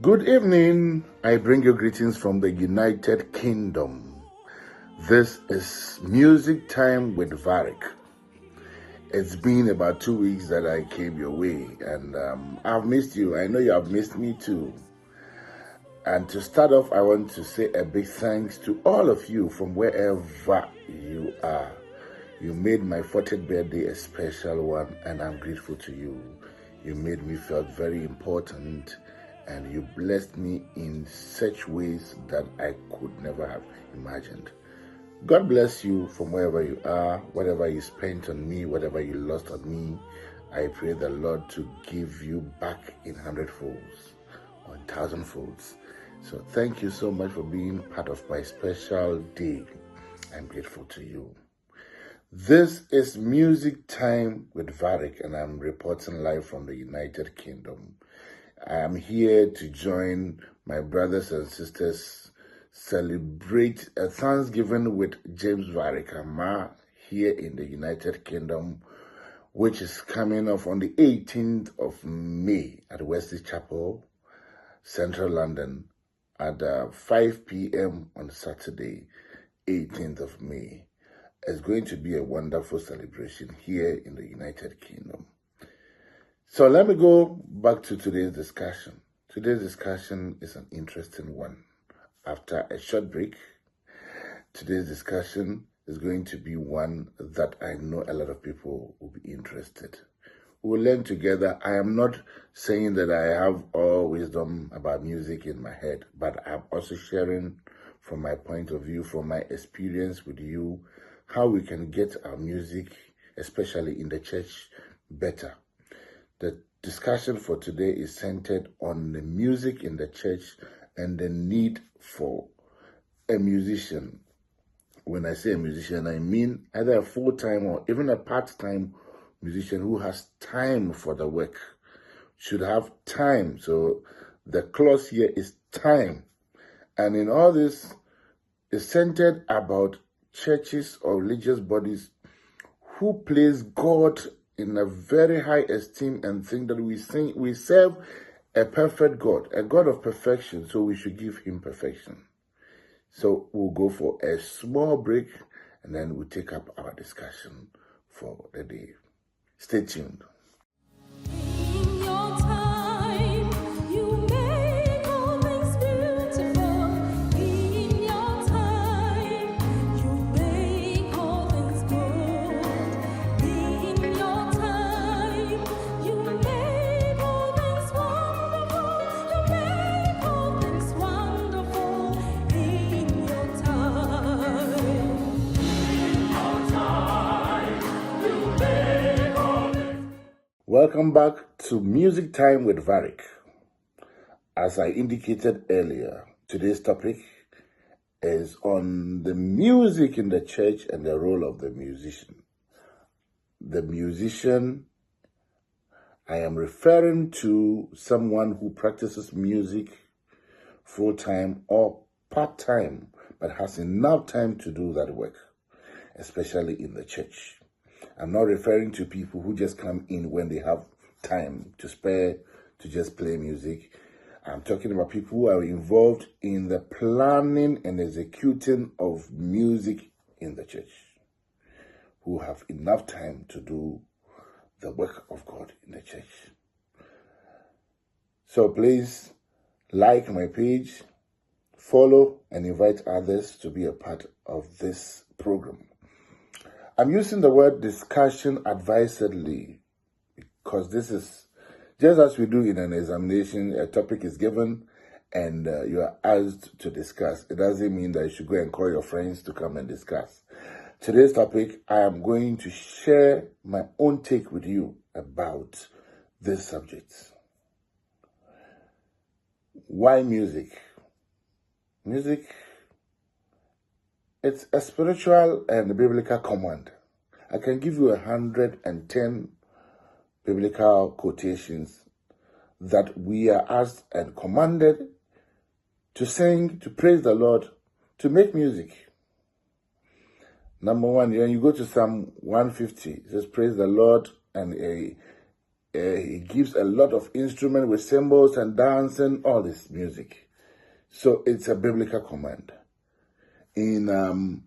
Good evening. I bring you greetings from the United Kingdom. This is Music Time with Varrick. It's been about 2 weeks that I came your way, and I've missed you. I know you have missed me too. And to start off, I want to say a big thanks to all of you from wherever you are. You made my 40th birthday a special one, and I'm grateful to you. You made me feel very important, and you blessed me in such ways that I could never have imagined. God bless you from wherever you are, whatever you spent on me, whatever you lost on me. I pray the Lord to give you back in 100-folds or 1,000-folds. So thank you so much for being part of my special day. I'm grateful to you. This is Music Time with Varrick, and I'm reporting live from the United Kingdom. I am here to join my brothers and sisters celebrate a Thanksgiving with James Varrick here in the United Kingdom, which is coming off on the 18th of May at Wesley Chapel, Central London, at 5 p.m. on Saturday, 18th of May. It's going to be a wonderful celebration here in the United Kingdom. So let me go back to today's discussion. Today's discussion is an interesting one. After a short break, today's discussion is going to be one that I know a lot of people will be interested. We'll learn together. I am not saying that I have all wisdom about music in my head, but I'm also sharing from my point of view, from my experience with you, how we can get our music, especially in the church, better. The discussion for today is centered on the music in the church and the need for a musician. When I say a musician, I mean either a full-time or even a part-time musician who has time for the work, should have time. So the clause here is time. And in all this, is centered about churches or religious bodies who place God in a very high esteem and think that we serve a perfect God, a God of perfection, so we should give him perfection. So we'll go for a small break and then we'll take up our discussion for the day. Stay tuned. Welcome back to Music Time with Varrick. As I indicated earlier, today's topic is on the music in the church and the role of the musician. The musician, I am referring to someone who practices music full-time or part-time, but has enough time to do that work, especially in the church. I'm not referring to people who just come in when they have time to spare to just play music. I'm talking about people who are involved in the planning and executing of music in the church, who have enough time to do the work of God in the church. So please like my page, follow, and invite others to be a part of this program. I'm using the word discussion advisedly because this is just as we do in an examination. A topic is given and you are asked to discuss. It doesn't mean that you should go and call your friends to come and discuss. Today's topic, I am going to share my own take with you about this subject. Why music? Music, it's a spiritual and biblical command. I can give you 110 biblical quotations that we are asked and commanded to sing, to praise the Lord, to make music. Number one, when you go to Psalm 150, it says, praise the Lord, and He gives a lot of instrument with cymbals and dancing, all this music. So it's a biblical command. In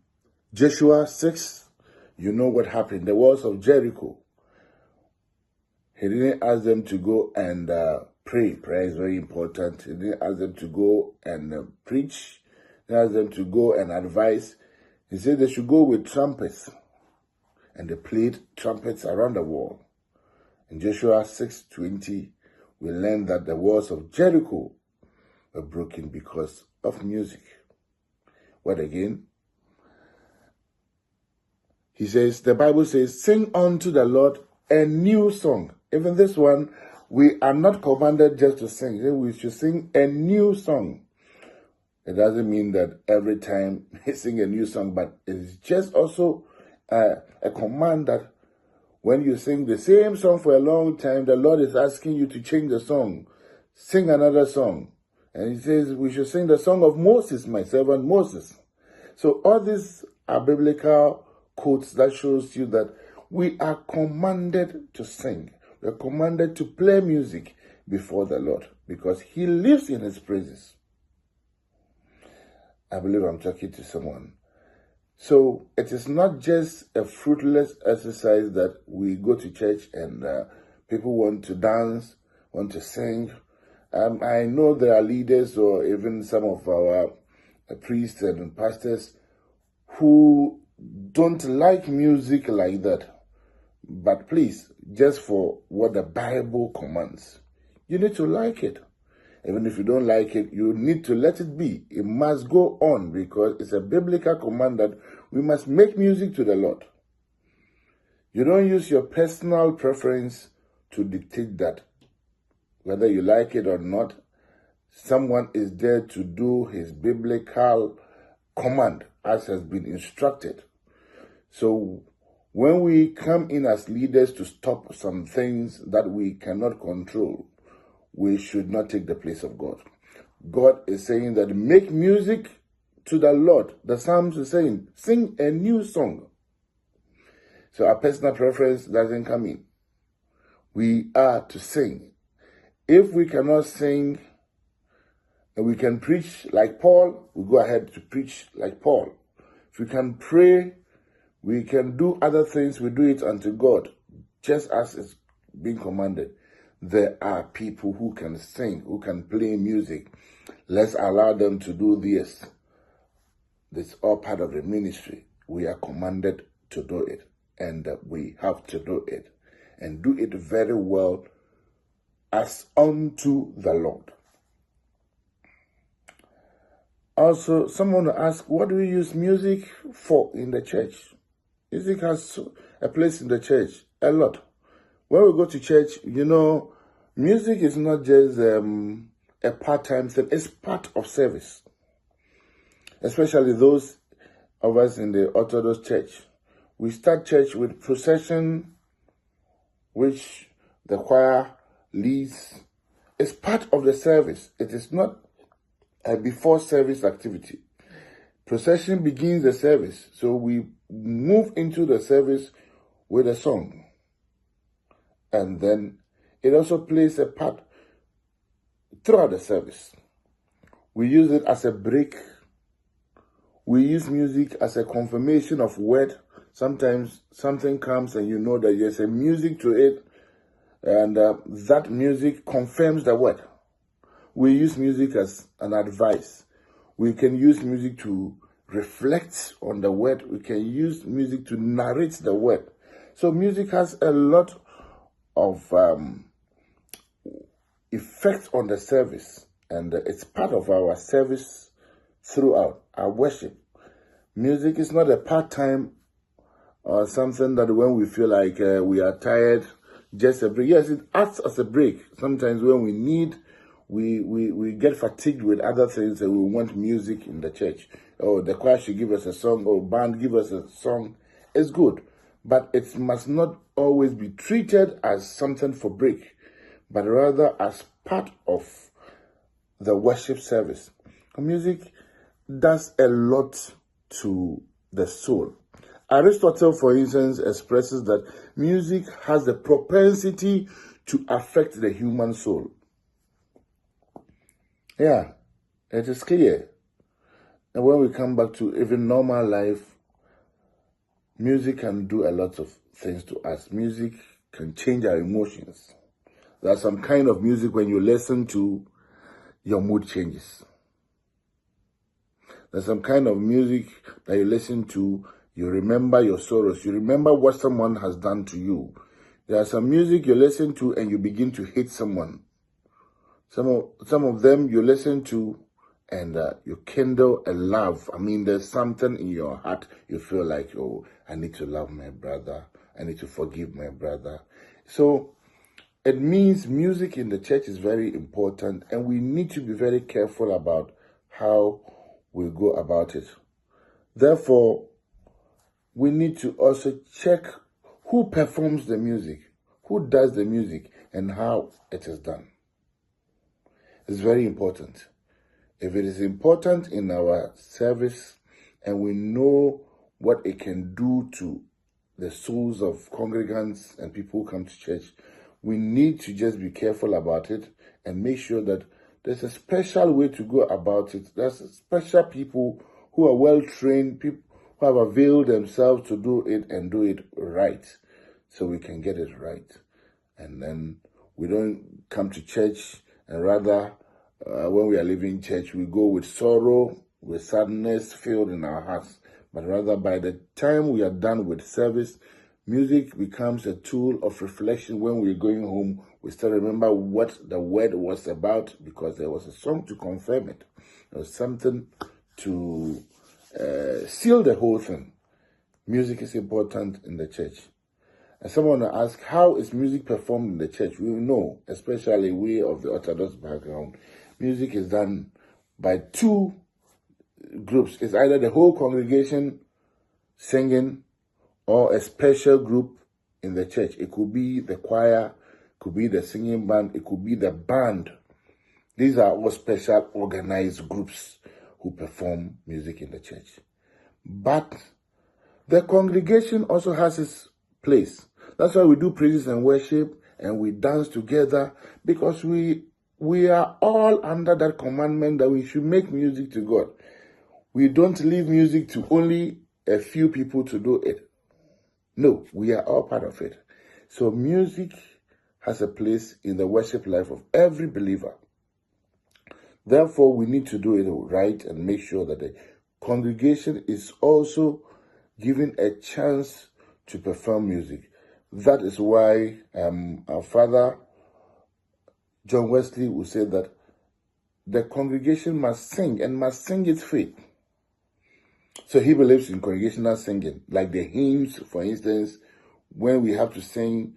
Joshua 6, you know what happened. The walls of Jericho. He didn't ask them to go and pray. Prayer is very important. He didn't ask them to go and preach. He asked them to go and advise. He said they should go with trumpets. And they played trumpets around the wall. In Joshua 6:20, we learn that the walls of Jericho were broken because of music. What again? He says, the Bible says, sing unto the Lord a new song. Even this one, we are not commanded just to sing. We should sing a new song. It doesn't mean that every time we sing a new song, but it's just also a command that when you sing the same song for a long time, the Lord is asking you to change the song. Sing another song. And he says we should sing the song of Moses, my servant Moses. So all these are biblical quotes that shows you that we are commanded to sing. We are commanded to play music before the Lord because he lives in his praises. I believe I'm talking to someone. So it is not just a fruitless exercise that we go to church and people want to dance, want to sing. I know there are leaders or even some of our priests and pastors who don't like music like that. But please, just for what the Bible commands, you need to like it. Even if you don't like it, you need to let it be. It must go on because it's a biblical command that we must make music to the Lord. You don't use your personal preference to dictate that. Whether you like it or not, someone is there to do his biblical command as has been instructed. So when we come in as leaders to stop some things that we cannot control, we should not take the place of God. God is saying that make music to the Lord. The Psalms is saying, sing a new song. So our personal preference doesn't come in. We are to sing. If we cannot sing and we can preach like Paul, we go ahead to preach like Paul. If we can pray, we can do other things, we do it unto God, just as it's being commanded. There are people who can sing, who can play music. Let's allow them to do this. This is all part of the ministry. We are commanded to do it, and we have to do it, and do it very well as unto the Lord. Also, someone asked, what do we use music for in the church? Music has a place in the church, a lot. When we go to church, you know, music is not just a part-time thing. It's part of service. Especially those of us in the Orthodox Church. We start church with procession, which the choir leads. It's part of the service. It is not a before service activity. Procession begins the service. So we move into the service with a song. And then it also plays a part throughout the service. We use it as a break. We use music as a confirmation of word. Sometimes something comes and you know that there's a music to it, and that music confirms the word. We use music as an advice. We can use music to reflect on the word. We can use music to narrate the word. So music has a lot of effect on the service, and it's part of our service throughout our worship. Music is not a part-time or something that when we feel like we are tired, just a break. Yes, it acts as a break. Sometimes when we need, we get fatigued with other things and we want music in the church. Oh, the choir should give us a song, or band give us a song. It's good, but it must not always be treated as something for break, but rather as part of the worship service. Music does a lot to the soul. Aristotle, for instance, expresses that music has the propensity to affect the human soul. Yeah, it is clear. And when we come back to even normal life, music can do a lot of things to us. Music can change our emotions. There's some kind of music when you listen to, your mood changes. There's some kind of music that you listen to, you remember your sorrows. You remember what someone has done to you. There's some music you listen to and you begin to hate someone. Some of them you listen to and you kindle a love. I mean, there's something in your heart. You feel like, oh, I need to love my brother. I need to forgive my brother. So it means music in the church is very important, and we need to be very careful about how we go about it. Therefore, we need to also check who performs the music, who does the music, and how it is done. It's very important. If it is important in our service and we know what it can do to the souls of congregants and people who come to church, we need to just be careful about it and make sure that there's a special way to go about it. There's special people who are well-trained, people who have availed themselves to do it and do it right, so we can get it right. And then we don't come to church and rather, when we are leaving church, we go with sorrow, with sadness filled in our hearts. But rather, by the time we are done with service, music becomes a tool of reflection. When we're going home, we still remember what the word was about because there was a song to confirm it. There was something to seal the whole thing. Music is important in the church. And someone asks, how is music performed in the church? We know, especially we of the Orthodox background, music is done by two groups. It's either the whole congregation singing or a special group in the church. It could be the choir, it could be the singing band, it could be the band. These are all special organized groups who perform music in the church. But the congregation also has its place. That's why we do praises and worship and we dance together, because we are all under that commandment that we should make music to God. We don't leave music to only a few people to do it. No, we are all part of it. So music has a place in the worship life of every believer. Therefore, we need to do it right and make sure that the congregation is also given a chance to perform music. That is why our father, John Wesley, would say that the congregation must sing and must sing its faith. So he believes in congregational singing, like the hymns, for instance, when we have to sing,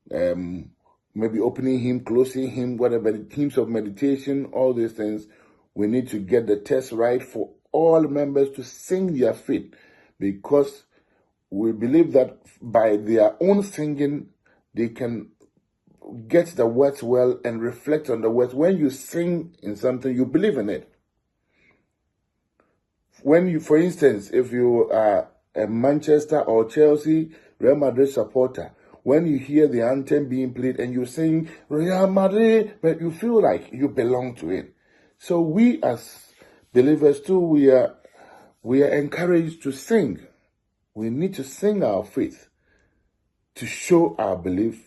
maybe opening hymn, closing hymn, whatever, hymns of meditation, all these things, we need to get the text right for all members to sing their faith, because we believe that by their own singing, they can get the words well and reflect on the words. When you sing in something, you believe in it. When you, for instance, if you are a Manchester or Chelsea, Real Madrid supporter, when you hear the anthem being played and you sing Real Madrid, but you feel like you belong to it. So we as believers too, we are encouraged to sing. We need to sing our faith, to show our belief,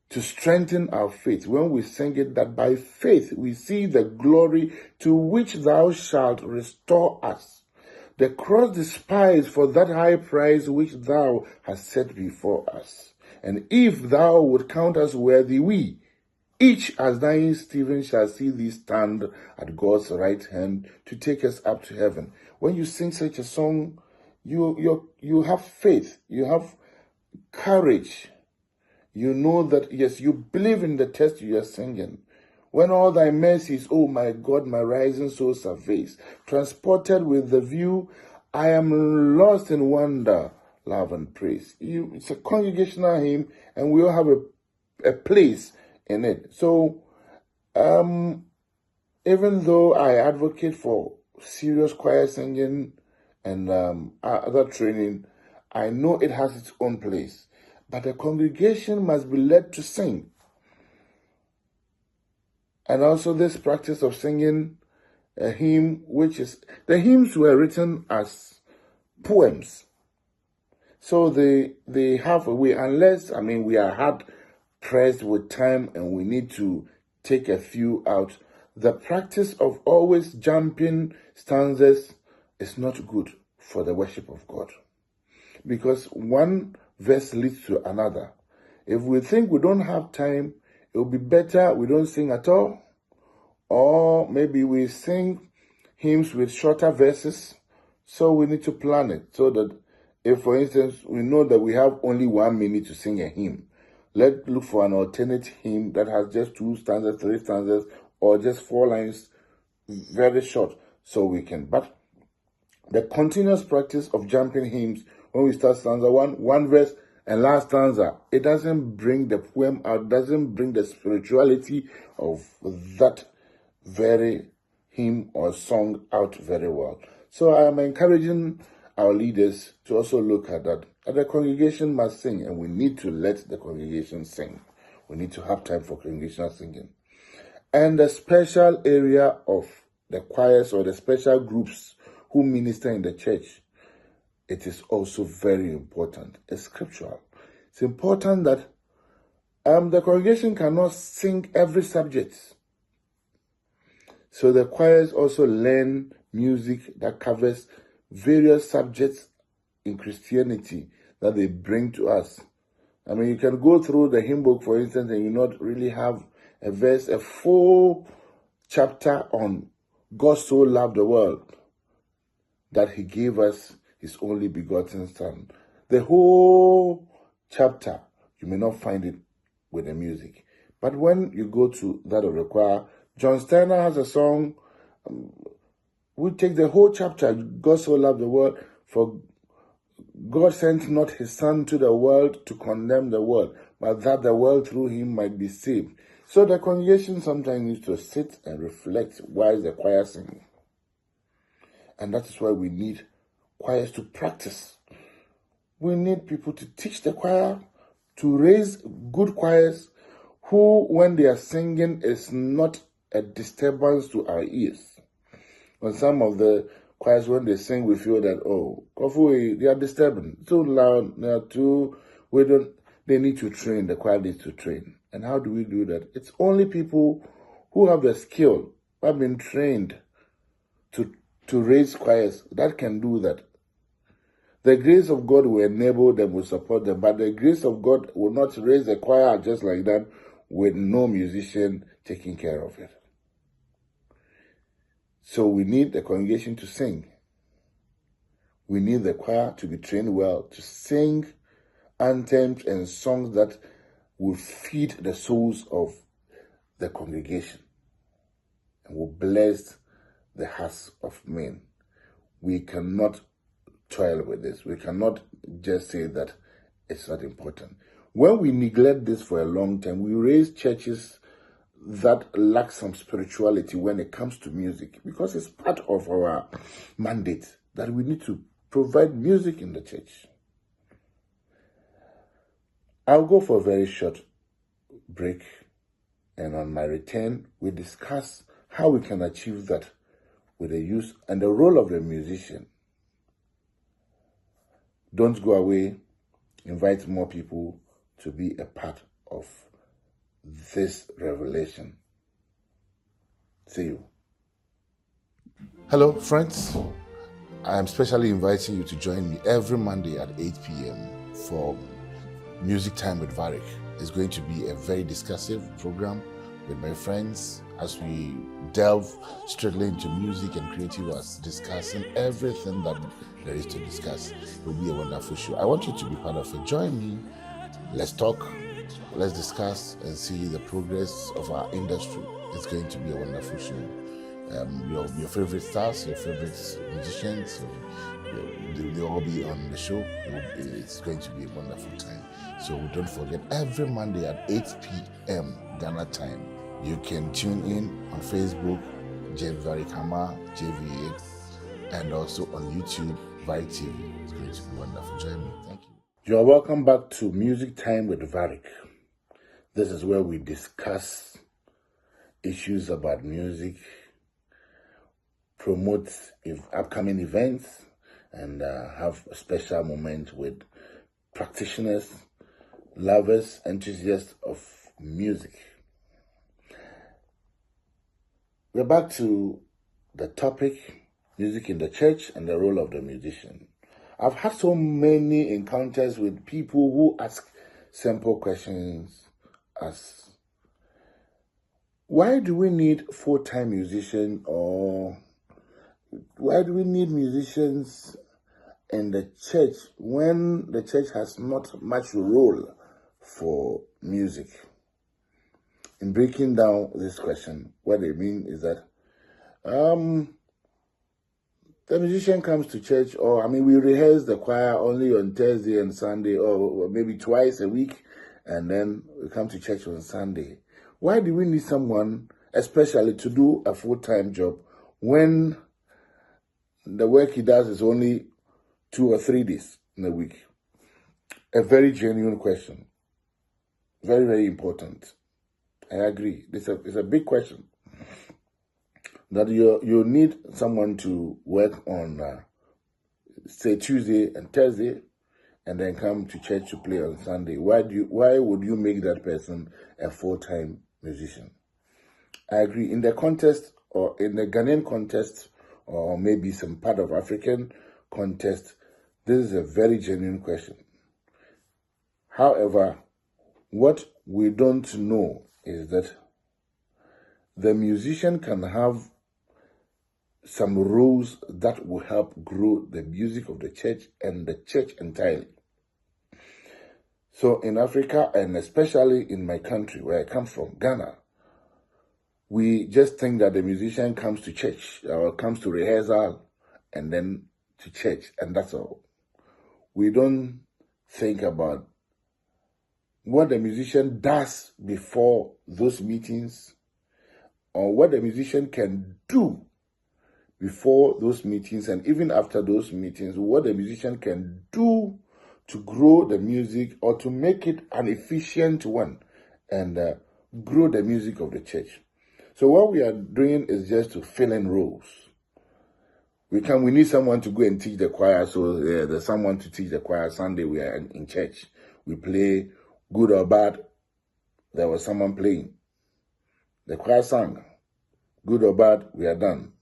to strengthen our faith. When we sing it, that by faith we see the glory to which thou shalt restore us. The cross despised for that high price which thou hast set before us. And if thou would count us worthy, we, each as dying Stephen, shall see thee stand at God's right hand to take us up to heaven. When you sing such a song, you have faith, you have courage. You know that, yes, you believe in the text you are singing. When all thy mercies, oh my God, my rising soul surveys, transported with the view, I am lost in wonder, love, and praise. It's a congregational hymn, and we all have a place in it. So, even though I advocate for serious choir singing and other training, I know it has its own place, but the congregation must be led to sing. And also this practice of singing a hymn, which is, the hymns were written as poems. So they have a way, unless, we are hard pressed with time and we need to take a few out. The practice of always jumping stanzas is not good for the worship of God, because one verse leads to another. If we think we don't have time, it will be better we don't sing at all, or maybe we sing hymns with shorter verses. So we need to plan it so that if, for instance, we know that we have only 1 minute to sing a hymn, let's look for an alternate hymn that has just 2 stanzas, 3 stanzas, or just 4 lines, very short, so we can. But the continuous practice of jumping hymns, when we start stanza 1 verse, and last stanza, it doesn't bring the poem out, doesn't bring the spirituality of that very hymn or song out very well. So I am encouraging our leaders to also look at that. And the congregation must sing, and we need to let the congregation sing. We need to have time for congregational singing. And the special area of the choirs or the special groups who minister in the church, it is also very important. It's scriptural. It's important that the congregation cannot sing every subject. So the choirs also learn music that covers various subjects in Christianity that they bring to us. You can go through the hymn book, for instance, and you not really have a verse, a full chapter on God so loved the world that he gave us his only begotten Son. The whole chapter, you may not find it with the music. But when you go to that of the choir, John Steiner has a song. We take the whole chapter, God so loved the world, for God sent not his Son to the world to condemn the world, but that the world through him might be saved. So the congregation sometimes needs to sit and reflect while the choir singing. And that is why we need choirs to practice. We need people to teach the choir, to raise good choirs who, when they are singing, is not a disturbance to our ears. On some of the choirs, when they sing, we feel that, they are disturbing, too loud, they need to train, the choir needs to train. And how do we do that? It's only people who have the skill, who have been trained to raise choirs, that can do that. The grace of God will enable them, will support them, but the grace of God will not raise a choir just like that with no musician taking care of it. So we need the congregation to sing. We need the choir to be trained well, to sing anthems and songs that will feed the souls of the congregation and will bless the hearts of men. We cannot toil with this. We cannot just say that it's not important. When we neglect this for a long time, we raise churches that lack some spirituality when it comes to music, because it's part of our mandate that we need to provide music in the church. I'll go for a very short break, and on my return, we discuss how we can achieve that with the use and the role of the musician. Don't go away. Invite more people to be a part of this revelation. See you. Hello, friends. I am specially inviting you to join me every Monday at 8 p.m. for Music Time with Varrick. It's going to be a very discussive program with my friends as we delve strictly into music and creative arts, discussing everything that there is to discuss. It will be a wonderful show. I want you to be part of it. Join me. Let's talk, let's discuss and see the progress of our industry. It's going to be a wonderful show. Your favorite stars, your favorite musicians, they'll all be on the show. It's going to be a wonderful time. So don't forget, every Monday at 8 p.m. Ghana time, you can tune in on Facebook, Varrick JVA, and also on YouTube, invite you. It's going to be wonderful. Join me. Thank you. You're welcome back to Music Time with Varrick. This is where we discuss issues about music, promote upcoming events, and have a special moment with practitioners, lovers, enthusiasts of music. We're back to the topic, music in the church and the role of the musician. I've had so many encounters with people who ask simple questions as, why do we need full-time musicians, or why do we need musicians in the church when the church has not much role for music? In breaking down this question, what they mean is that the musician comes to church, or we rehearse the choir only on Thursday and Sunday, or maybe twice a week, and then we come to church on Sunday. Why do we need someone, especially to do a full-time job, when the work he does is only 2 or 3 days in a week? A very genuine question. Very, very important. I agree. It's a big question. That you need someone to work on, say, Tuesday and Thursday, and then come to church to play on Sunday. Why would you make that person a full-time musician? I agree. In the context, or in the Ghanaian context, or maybe some part of African context, this is a very genuine question. However, what we don't know is that the musician can have some roles that will help grow the music of the church and the church entirely. So in Africa, and especially in my country where I come from, Ghana, we just think that the musician comes to church or comes to rehearsal and then to church, and that's all. We don't think about what the musician does before those meetings, or what the musician can do before those meetings, and even after those meetings, what the musician can do to grow the music or to make it an efficient one and grow the music of the church. So what we are doing is just to fill in roles. We need someone to go and teach the choir, so there's someone to teach the choir. Sunday we are in church. We play, good or bad, there was someone playing. The choir sang, good or bad, we are done.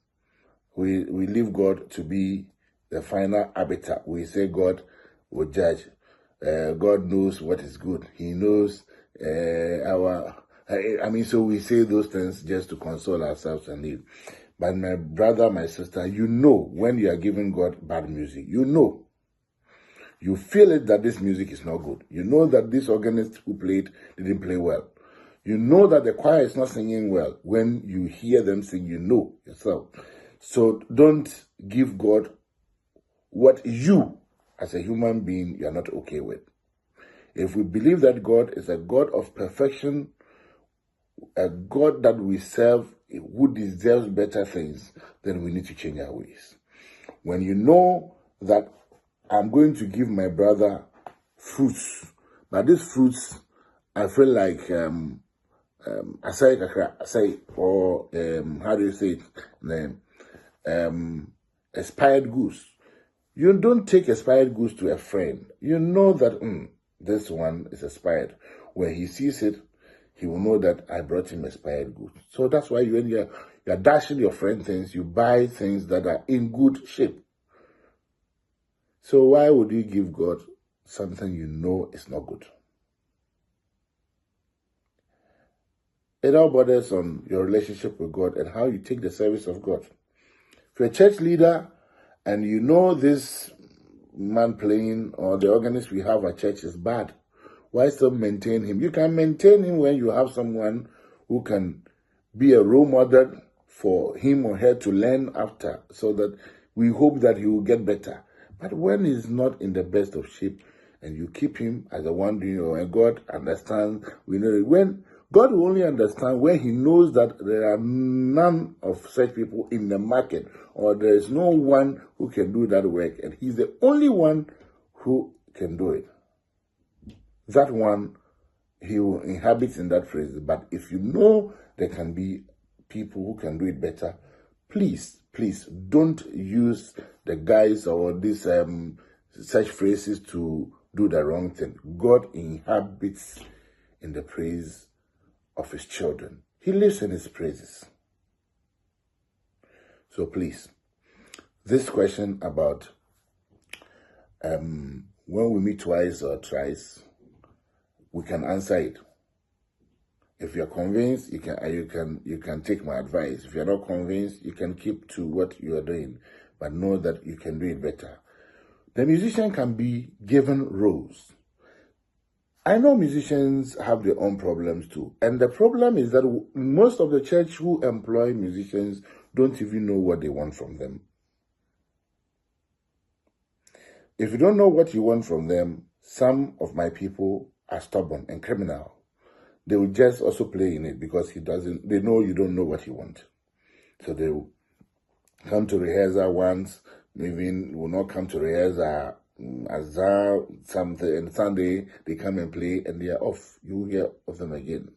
We leave God to be the final arbiter. We say God will judge. God knows what is good. He knows so we say those things just to console ourselves and leave. But my brother, my sister, you know when you are giving God bad music. You know. You feel it that this music is not good. You know that this organist who played didn't play well. You know that the choir is not singing well. When you hear them sing, you know yourself. So don't give God what you, as a human being, you are not okay with. If we believe that God is a God of perfection, a God that we serve who deserves better things, then we need to change our ways. When you know that I'm going to give my brother fruits, but these fruits, I feel like asai, or how do you say it? Expired goods. You don't take expired goods to a friend. You know that this one is expired. When he sees it, he will know that I brought him expired goods. So that's why when you're dashing your friend things, you buy things that are in good shape. So why would you give God something you know is not good? It all borders on your relationship with God and how you take the service of God. If you're a church leader and you know this man playing or the organist we have at church is bad, why still maintain him? You can maintain him when you have someone who can be a role model for him or her to learn after, so that we hope that he will get better. But when he's not in the best of shape and you keep him as the one doing, or God understands, we know that when God will only understand when he knows that there are none of such people in the market, or there is no one who can do that work, and he's the only one who can do it. That one, he will inhabit in that phrase. But if you know there can be people who can do it better, please don't use the guise or these such phrases to do the wrong thing. God inhabits in the praise of his children. He lives in his praises. So please, this question about when we meet twice or thrice, we can answer it. If you're convinced, you can take my advice. If you're not convinced, you can keep to what you are doing, but know that you can do it better. The musician can be given roles. I know musicians have their own problems too. And the problem is that most of the church who employ musicians don't even know what they want from them. If you don't know what you want from them, some of my people are stubborn and criminal. They will just also play in it because they know you don't know what you want. So they will come to rehearsal once, maybe will not come to rehearsal something, and Sunday they come and play and they are off. You will hear of them again.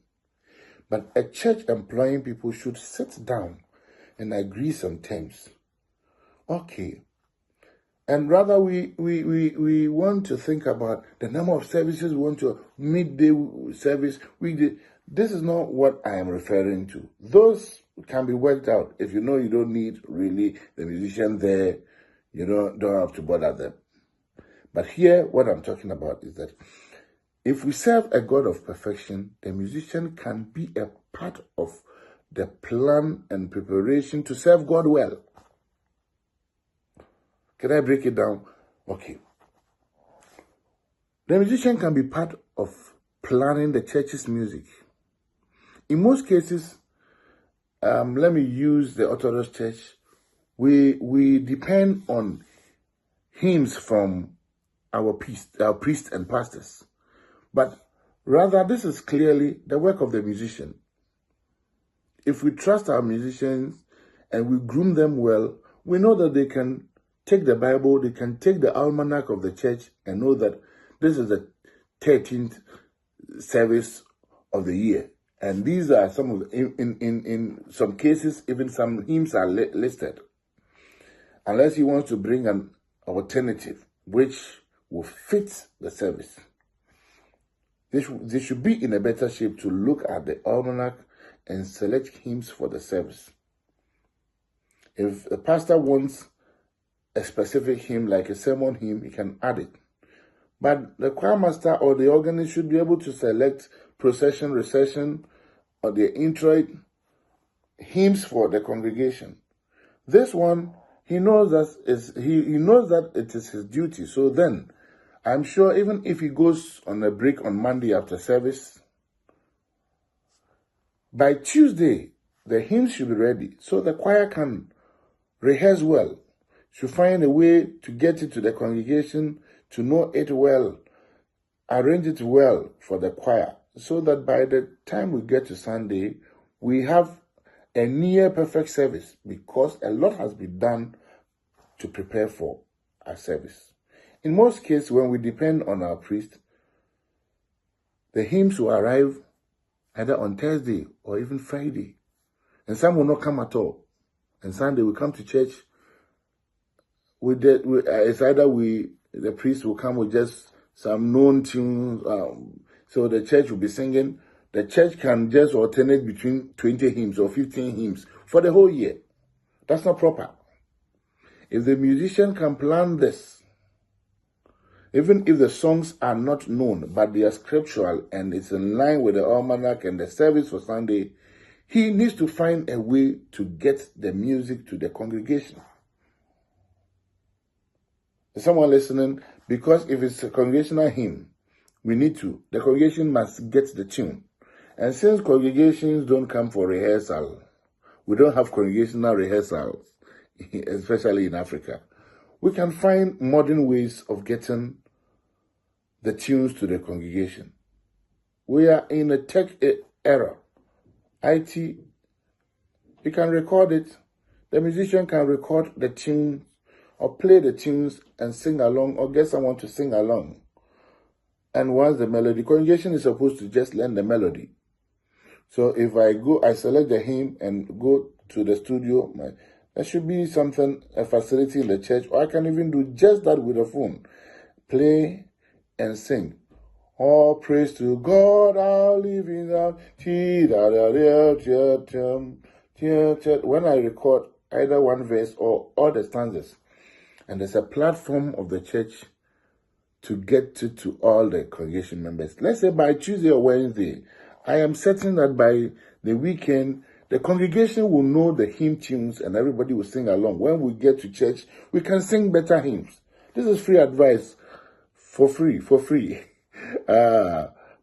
But a church employing people should sit down and agree some terms. Okay. And rather we want to think about the number of services we want to midday service, weekday. This is not what I am referring to. Those can be worked out. If you know you don't need really the musician there, you don't have to bother them. But here, what I'm talking about is that if we serve a God of perfection, the musician can be a part of the plan and preparation to serve God well. Can I break it down? Okay. The musician can be part of planning the church's music. In most cases, let me use the Orthodox Church. We depend on hymns from our priests and pastors. But rather, this is clearly the work of the musician. If we trust our musicians and we groom them well, we know that they can take the Bible, they can take the almanac of the church and know that this is the 13th service of the year. And these are some of in some cases, even some hymns are listed. Unless he wants to bring an alternative which will fit the service. They should be in a better shape to look at the almanac and select hymns for the service. If the pastor wants a specific hymn, like a sermon hymn, he can add it. But the choir master or the organist should be able to select procession, recession, or the introit hymns for the congregation. This one, he knows that it is his duty. So then, I'm sure even if he goes on a break on Monday after service, by Tuesday, the hymns should be ready so the choir can rehearse well, should find a way to get it to the congregation, to know it well, arrange it well for the choir, so that by the time we get to Sunday, we have a near perfect service, because a lot has been done to prepare for our service. In most cases, when we depend on our priest, the hymns will arrive either on Thursday or even Friday, and some will not come at all. And Sunday we come to church. It's either the priest will come with just some known tunes, so the church will be singing. The church can just alternate between 20 hymns or 15 hymns for the whole year. That's not proper. If the musician can plan this, even if the songs are not known, but they are scriptural and it's in line with the almanac and the service for Sunday, he needs to find a way to get the music to the congregation. Is someone listening? Because if it's a congregational hymn, the congregation must get the tune. And since congregations don't come for rehearsal, we don't have congregational rehearsals, especially in Africa, we can find modern ways of getting the tunes to the congregation. We are in a tech error. IT, you can record it. The musician can record the tunes or play the tunes and sing along or get someone to sing along. And once the melody, congregation is supposed to just learn the melody. So if I select the hymn and go to the studio, there should be a facility in the church, or I can even do just that with a phone. Play and sing. All praise to God, our living God. When I record either one verse or all the stanzas, and there's a platform of the church to get to all the congregation members. Let's say by Tuesday or Wednesday, I am certain that by the weekend, the congregation will know the hymn tunes and everybody will sing along. When we get to church, we can sing better hymns. This is free advice for free.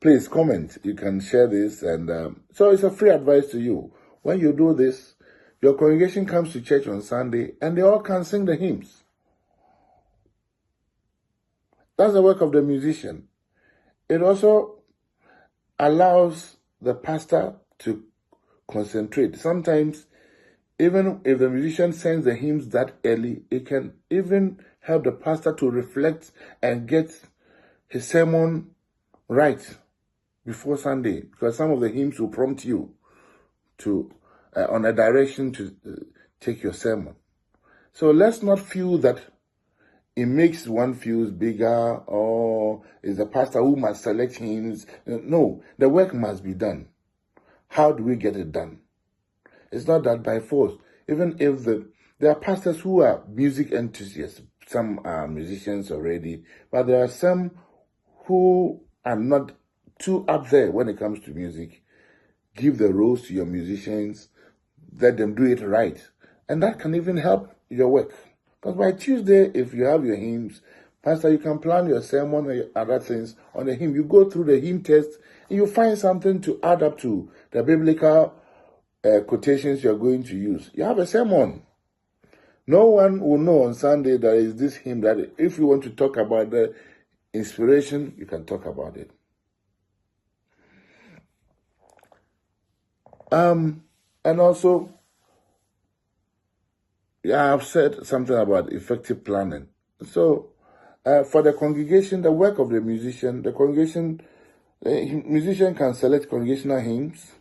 Please comment. You can share this. And so it's a free advice to you. When you do this, your congregation comes to church on Sunday and they all can sing the hymns. That's the work of the musician. It also allows the pastor to concentrate. Sometimes, even if the musician sings the hymns that early, it can even help the pastor to reflect and get his sermon right before Sunday, because some of the hymns will prompt you to on a direction to take your sermon. So let's not feel that it makes one feel bigger, or is the pastor who must select hymns. No, the work must be done. How do we get it done? It's not that by force. Even if there are pastors who are music enthusiasts, some are musicians already, but there are some who are not too up there when it comes to music. Give the roles to your musicians, let them do it right. And that can even help your work. Because by Tuesday, if you have your hymns, pastor, you can plan your sermon and other things on the hymn. You go through the hymn test and you find something to add up to the biblical quotations you're going to use. You have a sermon. No one will know on Sunday there is this hymn that if you want to talk about the inspiration, you can talk about it. And also, I've said something about effective planning. So, for the congregation, the work of the musician, the musician can select congregational hymns,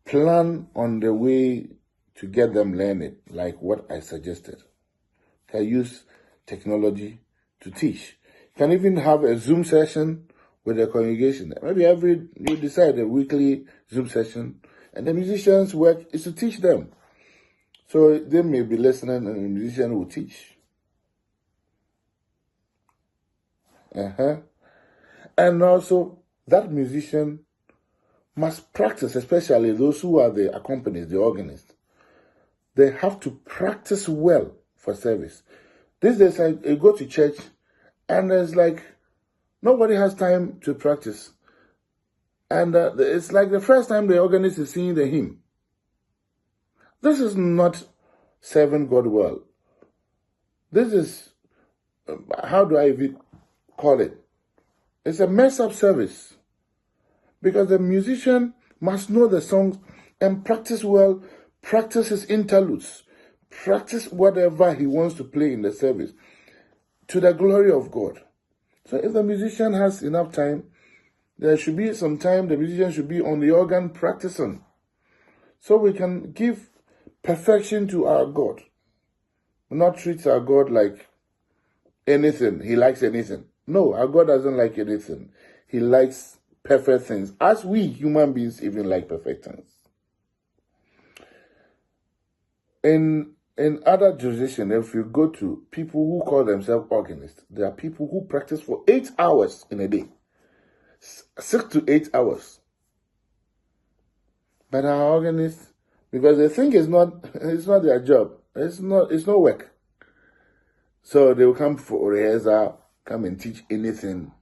plan on the way to get them learn it, like what I suggested. Can use technology to teach. Can even have a Zoom session with the congregation. Maybe you decide a weekly Zoom session, and the musician's work is to teach them. So they may be listening and the musician will teach. And also, that musician must practice, especially those who are the accompanists, the organists. They have to practice well for service. These days, I go to church and there's like, nobody has time to practice. And it's like the first time the organist is singing the hymn. This is not serving God well. This is, how do I even call it? It's a mess up service. Because the musician must know the songs and practice well, practice his interludes, practice whatever he wants to play in the service to the glory of God. So if the musician has enough time, there should be some time the musician should be on the organ practicing. So we can give perfection to our God. Not treat our God like anything. He likes anything. No, our God doesn't like anything. He likes perfect things, as we human beings even like perfect things. In other jurisdictions, if you go to people who call themselves organists, there are people who practice for 8 hours in a day. 6 to 8 hours. But our organists, because they think it's not their job. It's no work. So they will come for rehearsal, come and teach anything.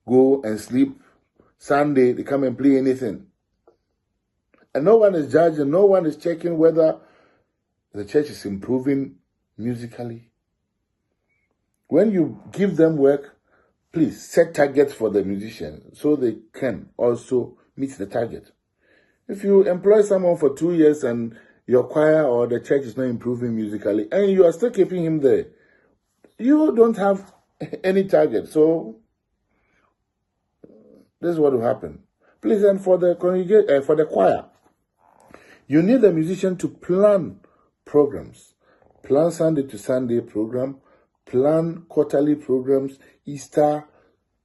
Go and sleep. Sunday, they come and play anything. And no one is judging, no one is checking whether the church is improving musically. When you give them work, please set targets for the musicians so they can also meet the target. If you employ someone for 2 years and your choir or the church is not improving musically and you are still keeping him there, you don't have any target. So this is what will happen. Please, and for the for the choir, you need a musician to plan programs. Plan Sunday to Sunday program, plan quarterly programs, Easter,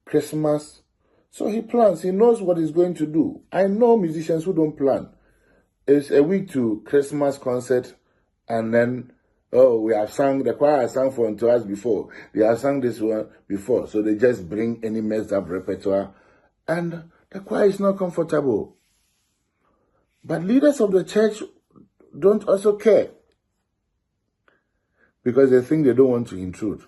Christmas. So he plans, he knows what he's going to do. I know musicians who don't plan. It's a week to Christmas concert, and then, we have sung, the choir has sung for to us before. They have sung this one before, so they just bring any messed up repertoire, and the choir is not comfortable. But leaders of the church don't also care, because they think they don't want to intrude.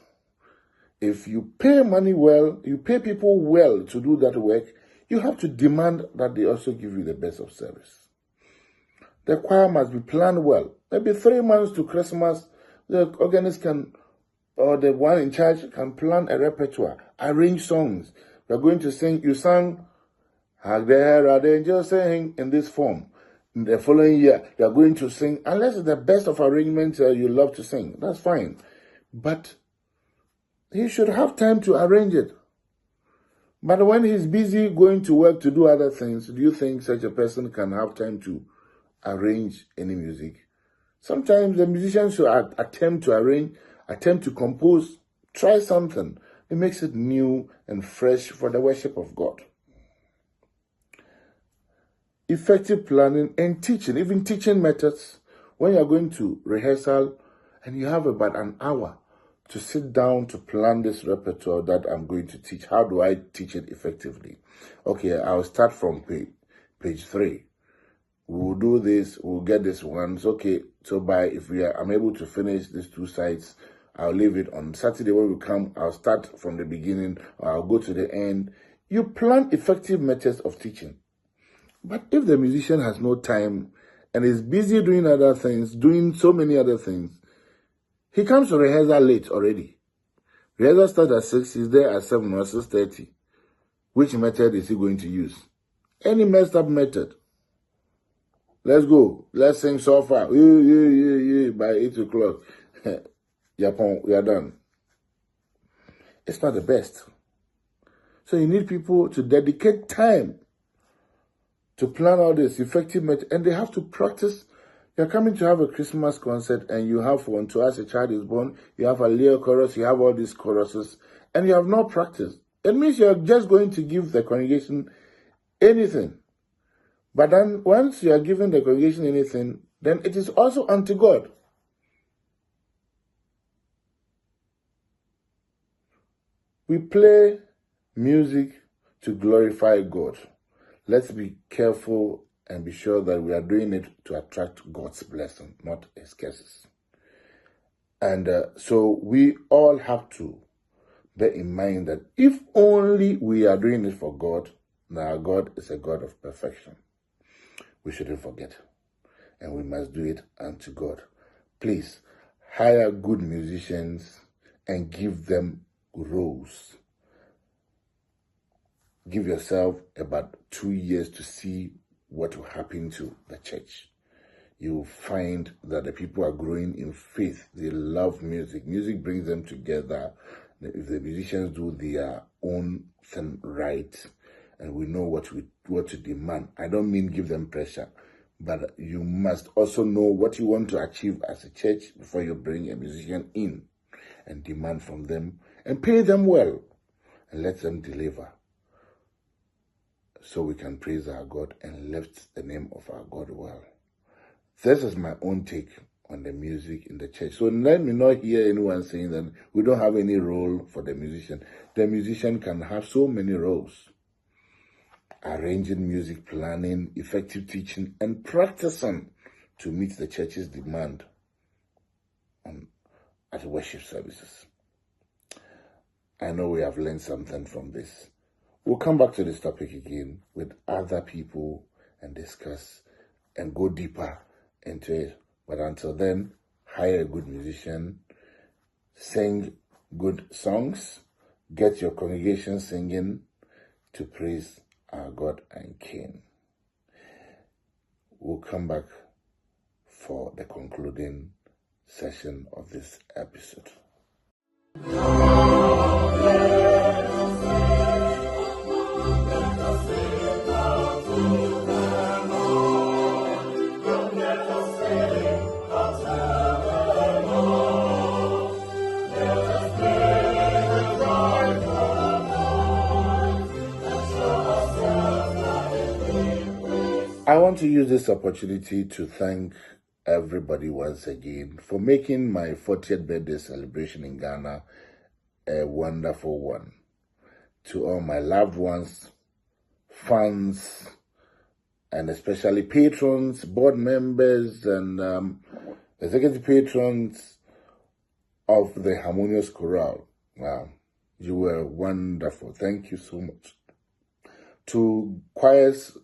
If you pay money well, you pay people well to do that work, you have to demand that they also give you the best of service. The choir must be planned well. Maybe 3 months to Christmas, the organist can, or the one in charge can plan a repertoire, arrange songs. We're going to sing, you sang, Hark the Herald Angels Sing in this form. In the following year, you're going to sing, unless it's the best of arrangements you love to sing, that's fine. But he should have time to arrange it. But when he's busy going to work to do other things, do you think such a person can have time to arrange any music? Sometimes the musicians should attempt to arrange, attempt to compose, try something. It makes it new and fresh for the worship of God. Effective planning and teaching, even teaching methods. When you're going to rehearsal and you have about an hour to sit down to plan this repertoire that I'm going to teach, how do I teach it effectively? Okay, I'll start from page 3. We'll do this, we'll get this once. Okay, so I'm able to finish these 2 sides, I'll leave it on Saturday. When we come, I'll start from the beginning, or I'll go to the end. You plan effective methods of teaching. But if the musician has no time and is busy doing other things, doing so many other things, he comes to rehearsal late already. Rehearsal starts at 6, he's there at 7 or 6:30. Which method is he going to use? Any messed up method. Let's go. Let's sing so far. By 8 o'clock. We are done. It's not the best. So you need people to dedicate time to plan all this effective method, and they have to practice. You're coming to have a Christmas concert, and you have one to as a child is born, you have a Leo chorus, you have all these choruses, and you have not practiced. It means you're just going to give the congregation anything. But then once you are giving the congregation anything, then it is also unto God. We play music to glorify God. Let's be careful and be sure that we are doing it to attract God's blessing, not His curses. And so we all have to bear in mind that if only we are doing it for God, now God is a God of perfection. We shouldn't forget. And we must do it unto God. Please, hire good musicians and give them roles. Give yourself about 2 years to see what will happen to the church. You will find that the people are growing in faith. They love music. Music brings them together. If the musicians do their own thing right, and we know what to demand. I don't mean give them pressure, but you must also know what you want to achieve as a church before you bring a musician in, and demand from them and pay them well and let them deliver, so we can praise our God and lift the name of our God well. This is my own take on the music in the church. So let me not hear anyone saying that we don't have any role for the musician. The musician can have so many roles. Arranging music, planning, effective teaching, and practicing to meet the church's demand at worship services. I know we have learned something from this. We'll come back to this topic again with other people and discuss and go deeper into it. But until then, hire a good musician, sing good songs, get your congregation singing to praise our God and King. We'll come back for the concluding session of this episode. I want to use this opportunity to thank everybody once again for making my 40th birthday celebration in Ghana a wonderful one. To all my loved ones, fans, and especially patrons, board members, and executive patrons of the Harmonious Chorale. Wow, you were wonderful. Thank you so much. To choirs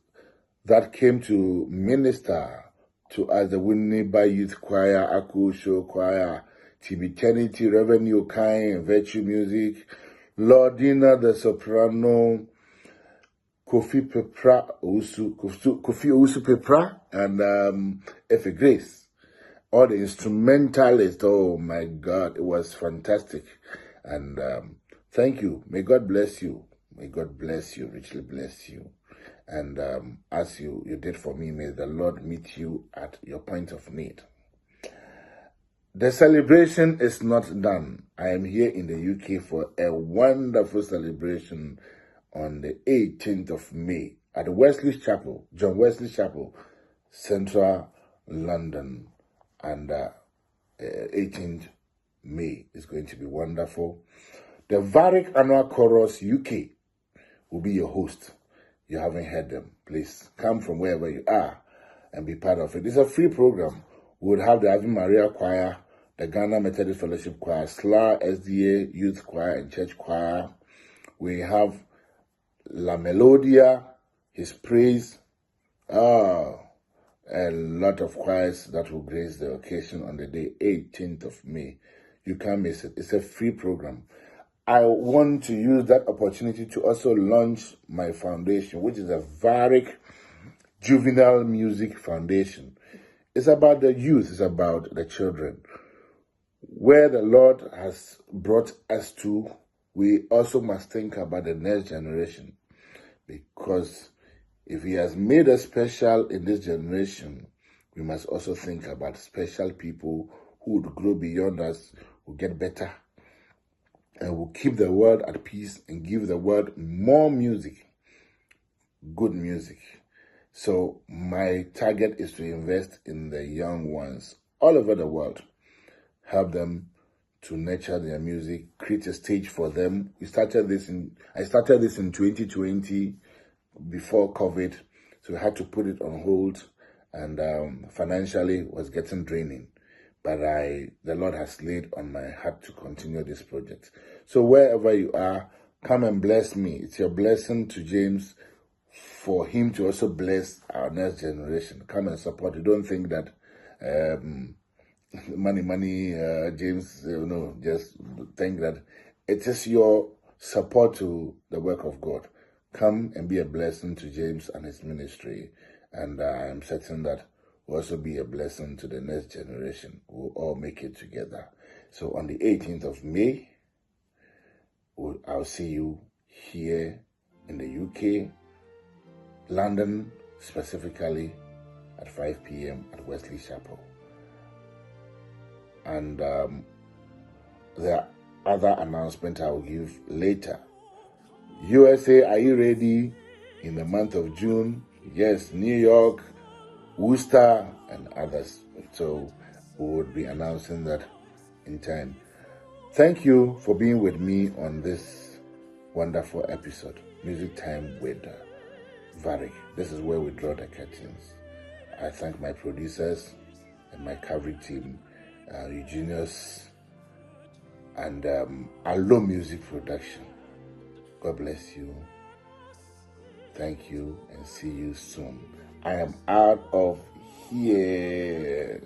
that came to minister to us, the Winneba Youth Choir, Aku Show Choir, Tibeternity, Revenue Kind, Virtue Music, Lordina the Soprano, Kofi Owusu Pepra, and Effie Grace. All the instrumentalists, oh my God, it was fantastic. And thank you. May God bless you. May God bless you, richly bless you. And as you did for me, may the Lord meet you at your point of need. The celebration is not done. I am here in the UK for a wonderful celebration on the 18th of May at Wesley Chapel, John Wesley Chapel, Central London. And 18th May is going to be wonderful. The Varrick Annual Chorus UK will be your host. You haven't heard them, please come from wherever you are and be part of it. It's a free program. We would have the Ave Maria Choir, the Ghana Methodist Fellowship Choir, SLA, SDA Youth Choir and Church Choir. We have La Melodia, His Praise, a lot of choirs that will grace the occasion on the day 18th of May. You can't miss it. It's a free program. I want to use that opportunity to also launch my foundation, which is a Varrick Juvenile Music Foundation. It's about the youth, it's about the children. Where the Lord has brought us to, we also must think about the next generation. Because if He has made us special in this generation, we must also think about special people who would grow beyond us, who get better, and will keep the world at peace and give the world more music, good music. So my target is to invest in the young ones all over the world, help them to nurture their music, create a stage for them. I started this in 2020 before COVID, so we had to put it on hold, and financially was getting draining. But the Lord has laid on my heart to continue this project. So wherever you are, come and bless me. It's your blessing to James for him to also bless our next generation. Come and support. You don't think that money, James, no, just think that it is your support to the work of God. Come and be a blessing to James and his ministry. And I am certain that will also be a blessing to the next generation. We'll all make it together. So on the 18th of May, I'll see you here in the UK, London specifically, at 5 p.m. at Wesley Chapel. And the other announcement I will give later. USA, are you ready? In the month of June, yes, New York, Worcester, and others. So we would be announcing that in time. Thank you for being with me on this wonderful episode, Music Time with Varrick. This is where we draw the curtains. I thank my producers and my coverage team, Eugenius, and Allo Music Production. God bless you. Thank you and see you soon. I am out of here.